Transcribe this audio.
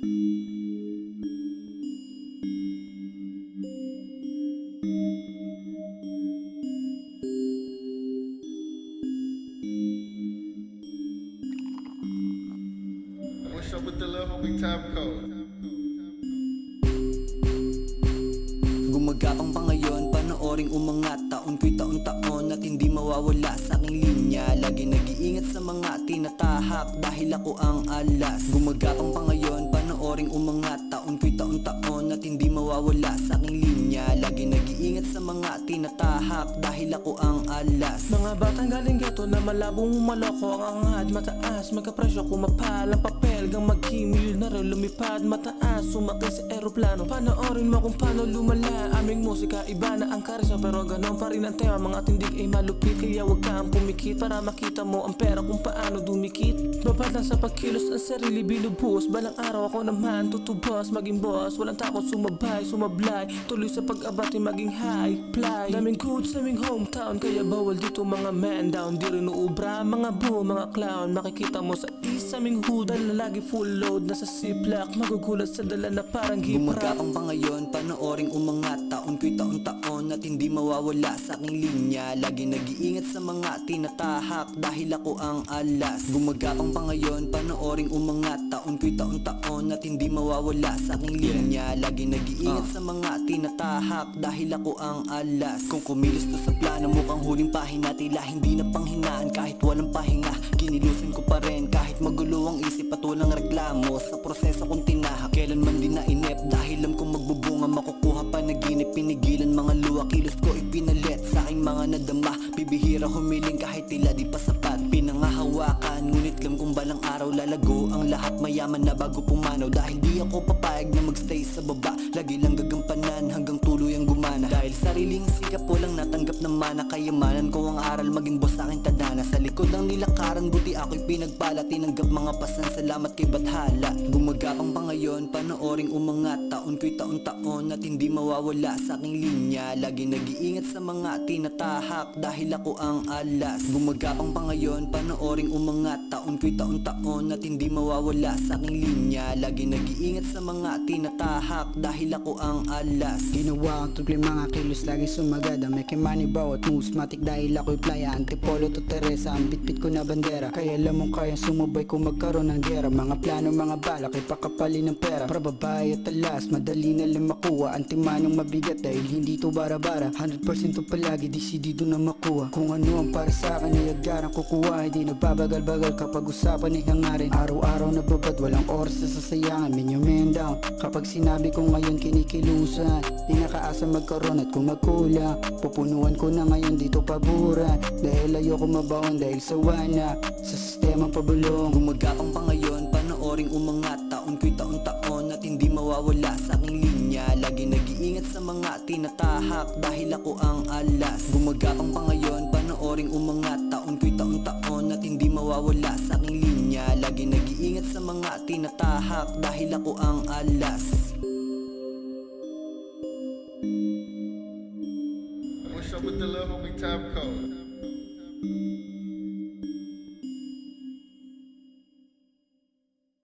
What's up with the little homie Time Code? Gumagapang pa ngayon, panooring umangat. Taon ko'y taon-taon at hindi mawawala sa aking linya. Lagi nag-iingat sa mga tinatahak dahil ako ang alas. Gumagapang pa ngayon, panooring umangat. Taon ko'y taon-taon at hindi mawawala sa aking linya. Lagi nag-iingat sa mga tinatahak dahil ako ang alas. Mga batang galing ghetto na malabong maloko. Ang angad mataas, magkapresyo kumapal ang papel. Gang magkimilyonaryo lumipad mataas, sumakay sa eroplano. Panoorin mo kung paano lumala aming musika. Iba na ang karisma pero ganon pa rin ang tema. Mga tindig ay malupit kaya wag kang pumikit para makita mo ang pera kung paano dumikit. Babad lang sa pagkilos ang sarili binubuhos. Balang araw ako naman tutubos maging boss. Walang takot sumabay, sumablay. Tuloy sa pag-abati maging high fly. Daming good sa aming hometown kaya bawal dito mga man down. Di rin uubra mga boo, mga clown. Makikita mo sa isaming hood na lagi full load. Nasa ziplock magugulat sa dala na parang giprap. Gumagapang pa ngayon, panooring umangat. Taon ko'y taon-taon at hindi mawawala sa aking linya. Lagi nag-iingat sa mga tinatahak dahil ako ang alas. Gumagapang pa ngayon, panooring umangat. Taon ko'y taon-taon at hindi mawawala sa aking linya. Lagi nag-iingat sa mga tinatahak dahil ako ang alas. Kung kumilos to sa plano, mukhang huling pahina. Tila hindi na panghinaan kahit walang pahinga. Kinilusin ko pa rin kahit magulo ang isip at walang reklamo. Sa proseso kong tinahak, kailanman din na inep. Dahil alam kong magbubunga, makukuha pa naginip. Pinigilan mga luha, kilos ko ipinalit sa aking mga nadama. Bibihira humiling kahit tila di pa sapat. Pinangahawakan, ngunit alam kong balang araw lalago ang lahat. Mayaman na bago pumanaw dahil di ako papayag na magstay sa baba. Lagi lang gagampanan hanggang tuloy ang gumana. Dahil sariling sikap ko lang natanggap ng mana. Kayamanan ko ang aral maging boss sa aking tadhana. Sa likod ng nilakaran buti ako'y pinagpala. Tinanggap mga pasan, salamat kay Bathala. Gumagapang pa ngayon, panooring umangat. Taon ko'y taon-taon at hindi mawawala sa aking linya. Lagi nag-iingat sa mga tinatahak dahil ako ang alas. Gumagapang pa ngayon, panooring umangat. Taon ko'y taon-taon at hindi mawawala sa aking linya. Lagi nag-iingat sa mga tinatahak dahil ako ang alas. Ginawa ang triple mga kilos, lagi sumagada. May kimani bawat moves, matik dahil ako'y playa. Antipolo to Teresa, ang bitbit ko na bandera. Kaya alam mong kayang sumubay kung magkaroon ng gera. Mga plano, mga balak, ay pakapalin ng pera. Para babae at alas, madali na lang makuha. Antimanong mabigat dahil hindi to bara-bara. 100% to palagi, desidido na makuha. Kung ano ang para sa akin ay agarang kukuha. Hindi nagbabagal-bagal kapag usapan ay hangarin. Araw-araw na babad, walang oras sa sasayangan. Minyo man down, kapag sinabi ko ngayon kinikilusan. Di nakaasa magkaroon at kung magkulang, pupunuan ko na ngayon dito paburan. Dahil ayoko mabawan dahil sawa na sa sistemang pabulong. Gumagapang pa ngayon, panooring umangat. Taon ko'y taon-taon at hindi mawawala sa aking linya. Lagi nag-iingat sa mga tinatahak dahil ako ang alas. Gumagapang pa ngayon, panooring umangat. Taon ko'y taon-taon at hindi mawawala sa aking linya. Lagi nag-iingat sa mga tinatahak dahil ako ang alas. What's up with the little homie Time Code?